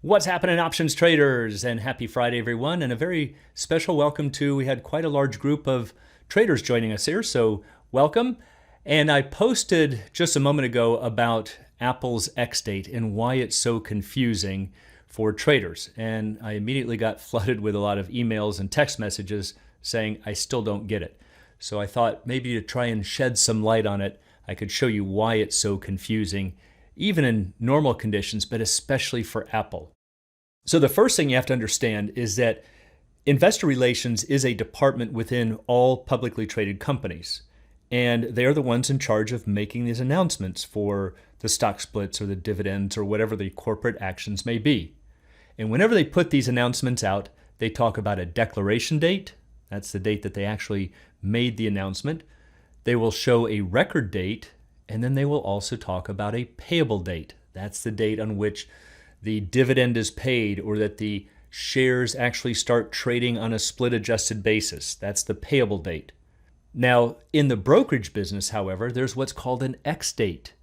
What's happening, options traders? And happy Friday, everyone. And a very special welcome we had quite a large group of traders joining us here, so welcome. And I posted just a moment ago about Apple's ex-date and why it's so confusing for traders. And I immediately got flooded with a lot of emails and text messages saying I still don't get it. So I thought maybe to try and shed some light on it, I could show you why it's so confusing, even in normal conditions, but especially for Apple. So the first thing you have to understand is that investor relations is a department within all publicly traded companies. And they're the ones in charge of making these announcements for the stock splits or the dividends or whatever the corporate actions may be. And whenever they put these announcements out, they talk about a declaration date. That's the date that they actually made the announcement. They will show a record date, and then they will also talk about a payable date. That's the date on which the dividend is paid or that the shares actually start trading on a split adjusted basis. That's the payable date. Now, in the brokerage business, however, there's what's called an ex-date.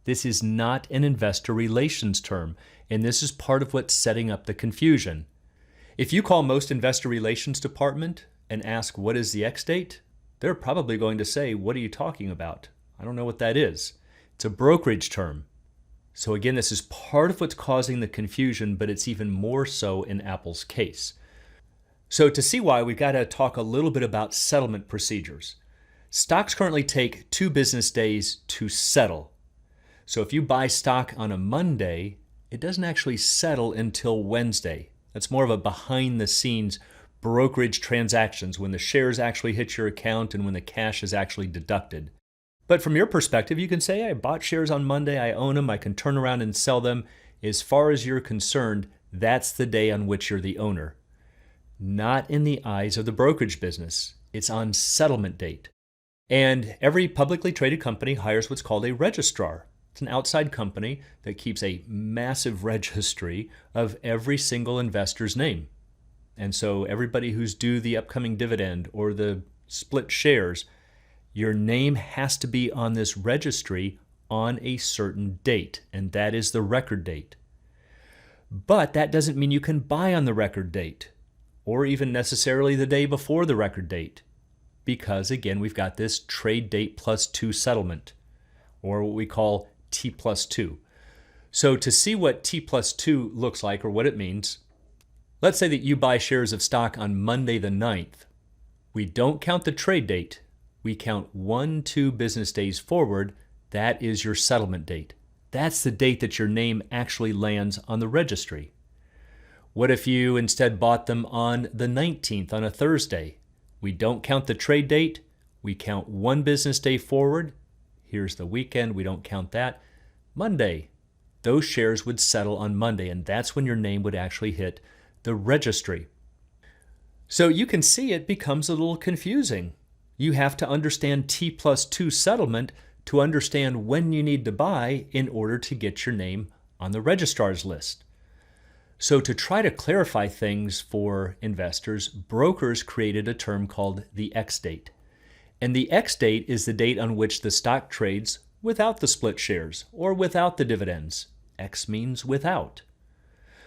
This is not an investor relations term, and this is part of what's setting up the confusion. If you call most investor relations department and ask what is the ex-date, they're probably going to say, what are you talking about? I don't know what that is. It's a brokerage term. So again, this is part of what's causing the confusion, but it's even more so in Apple's case. So to see why, we've got to talk a little bit about settlement procedures. Stocks currently take 2 business days to settle. So if you buy stock on a Monday, it doesn't actually settle until Wednesday. That's more of a behind-the-scenes brokerage transactions when the shares actually hit your account and when the cash is actually deducted. But from your perspective, you can say, I bought shares on Monday, I own them, I can turn around and sell them. As far as you're concerned, that's the day on which you're the owner. Not in the eyes of the brokerage business. It's on settlement date. And every publicly traded company hires what's called a registrar. It's an outside company that keeps a massive registry of every single investor's name. And so everybody who's due the upcoming dividend or the split shares, your name has to be on this registry on a certain date, and that is the record date. But that doesn't mean you can buy on the record date, or even necessarily the day before the record date, because again, we've got this trade date plus 2 settlement, or what we call T+2. So to see what T+2 looks like, or what it means, let's say that you buy shares of stock on Monday the 9th. We don't count the trade date. We count 2 business days forward. That is your settlement date. That's the date that your name actually lands on the registry. What if you instead bought them on the 19th on a Thursday? We don't count the trade date. We count 1 business day forward. Here's the weekend. We don't count that. Monday. Those shares would settle on Monday, and that's when your name would actually hit the registry. So you can see it becomes a little confusing. You have to understand T+2 settlement to understand when you need to buy in order to get your name on the registrar's list. So to try to clarify things for investors, brokers created a term called the ex-date. And the ex-date is the date on which the stock trades without the split shares or without the dividends. X means without.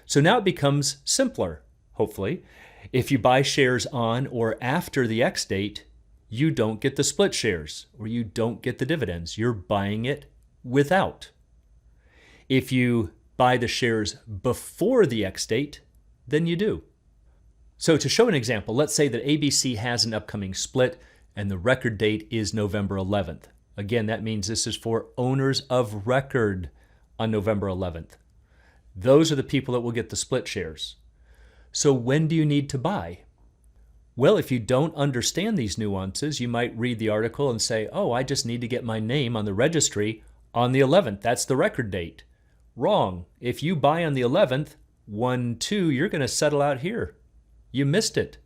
So now it becomes simpler, hopefully. If you buy shares on or after the ex-date, you don't get the split shares or you don't get the dividends. You're buying it without. If you buy the shares before the ex-date, then you do. So to show an example, let's say that ABC has an upcoming split and the record date is November 11th. Again, that means this is for owners of record on November 11th. Those are the people that will get the split shares. So when do you need to buy? Well, if you don't understand these nuances, you might read the article and say, oh, I just need to get my name on the registry on the 11th. That's the record date. Wrong. If you buy on the 11th, 1-2, you're going to settle out here. You missed it.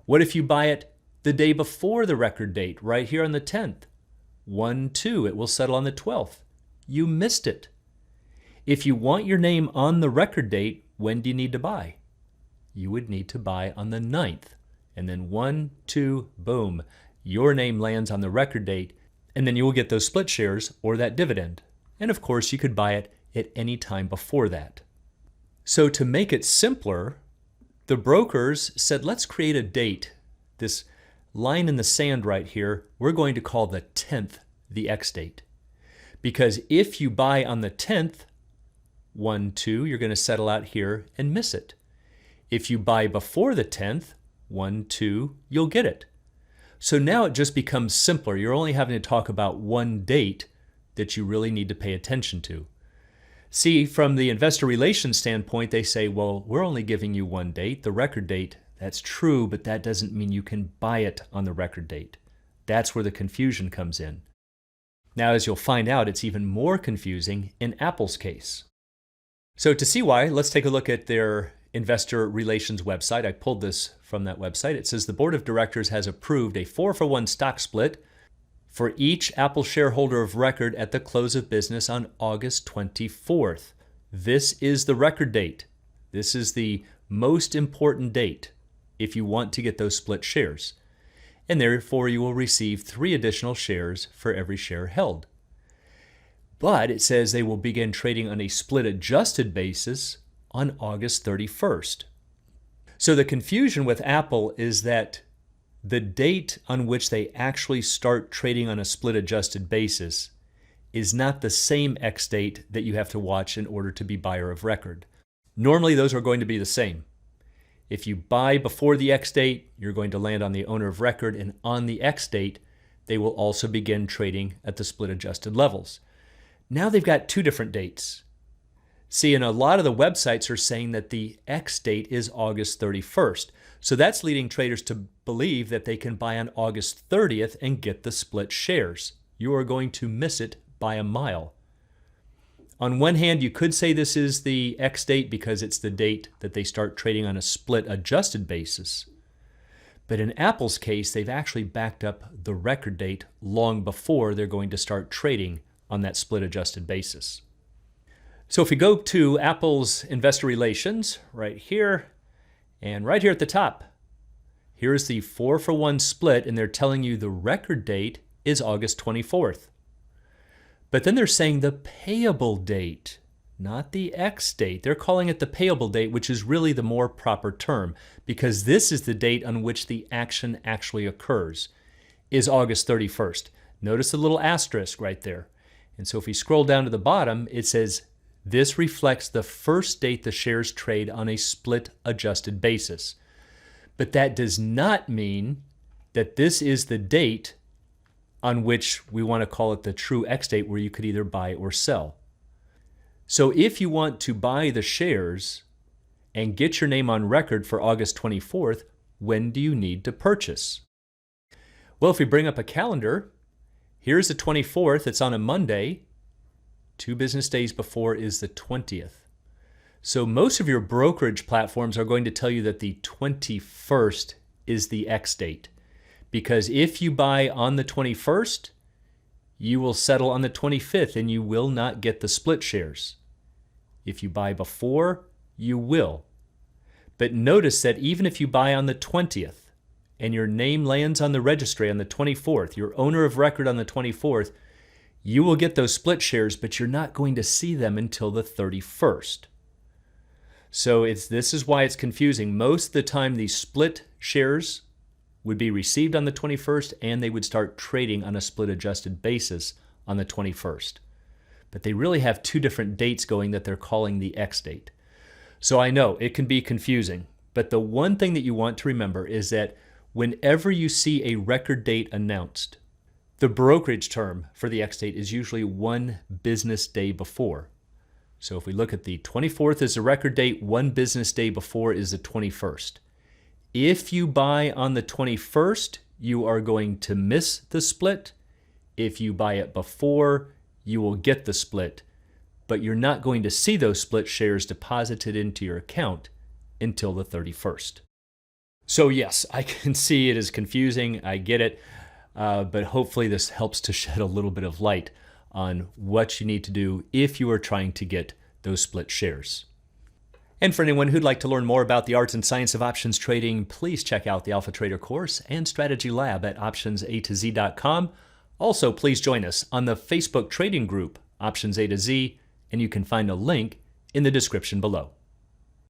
What if you buy it the day before the record date, right here on the 10th? 1-2, it will settle on the 12th. You missed it. If you want your name on the record date, when do you need to buy? You would need to buy on the 9th. And then 1-2, boom, your name lands on the record date, and then you will get those split shares or that dividend. And of course, you could buy it at any time before that. So to make it simpler, the brokers said, let's create a date. This line in the sand right here, we're going to call the 10th the X date. Because if you buy on the 10th, 1, 2, you're going to settle out here and miss it. If you buy before the 10th, 1, 2, you'll get it. So now it just becomes simpler. You're only having to talk about one date that you really need to pay attention to. See, from the investor relations standpoint, they say, well, we're only giving you one date, the record date. That's true, but that doesn't mean you can buy it on the record date. That's where the confusion comes in. Now, as you'll find out, it's even more confusing in Apple's case. So to see why, let's take a look at their investor relations website. I pulled this from that website. It says the board of directors has approved a 4-for-1 stock split for each Apple shareholder of record at the close of business on August 24th. This is the record date. This is the most important date if you want to get those split shares. And therefore you will receive 3 additional shares for every share held. But it says they will begin trading on a split adjusted basis on August 31st. So the confusion with Apple is that the date on which they actually start trading on a split adjusted basis is not the same X date that you have to watch in order to be buyer of record. Normally those are going to be the same. If you buy before the X date, you're going to land on the owner of record, and on the X date, they will also begin trading at the split adjusted levels. Now they've got 2 different dates. See, and a lot of the websites are saying that the X date is August 31st. So that's leading traders to believe that they can buy on August 30th and get the split shares. You are going to miss it by a mile. On one hand, you could say this is the X date because it's the date that they start trading on a split adjusted basis. But in Apple's case, they've actually backed up the record date long before they're going to start trading on that split adjusted basis. So if we go to Apple's investor relations right here, and right here at the top, here's the 4-for-1 split, and they're telling you the record date is August 24th. But then they're saying the payable date, not the X date. They're calling it the payable date, which is really the more proper term, because this is the date on which the action actually occurs, is August 31st. Notice the little asterisk right there. And so if we scroll down to the bottom, it says this reflects the first date the shares trade on a split adjusted basis. But that does not mean that this is the date on which we want to call it the true X date, where you could either buy or sell. So if you want to buy the shares and get your name on record for August 24th, when do you need to purchase? Well, if we bring up a calendar, here's the 24th, it's on a Monday. 2 business days before is the 20th. So most of your brokerage platforms are going to tell you that the 21st is the X date. Because if you buy on the 21st, you will settle on the 25th and you will not get the split shares. If you buy before, you will. But notice that even if you buy on the 20th and your name lands on the registry on the 24th, your owner of record on the 24th, you will get those split shares, but you're not going to see them until the 31st. So this is why it's confusing. Most of the time, these split shares would be received on the 21st, and they would start trading on a split adjusted basis on the 21st. But they really have 2 different dates going that they're calling the X date. So I know it can be confusing, but the one thing that you want to remember is that whenever you see a record date announced, the brokerage term for the X date is usually 1 business day before. So if we look at the 24th as the record date, 1 business day before is the 21st. If you buy on the 21st, you are going to miss the split. If you buy it before, you will get the split, but you're not going to see those split shares deposited into your account until the 31st. So yes, I can see it is confusing. I get it. But hopefully this helps to shed a little bit of light on what you need to do if you are trying to get those split shares. And for anyone who'd like to learn more about the arts and science of options trading, please check out the Alpha Trader course and strategy lab at optionsatoz.com. Also, please join us on the Facebook trading group, Options A to Z, and you can find a link in the description below.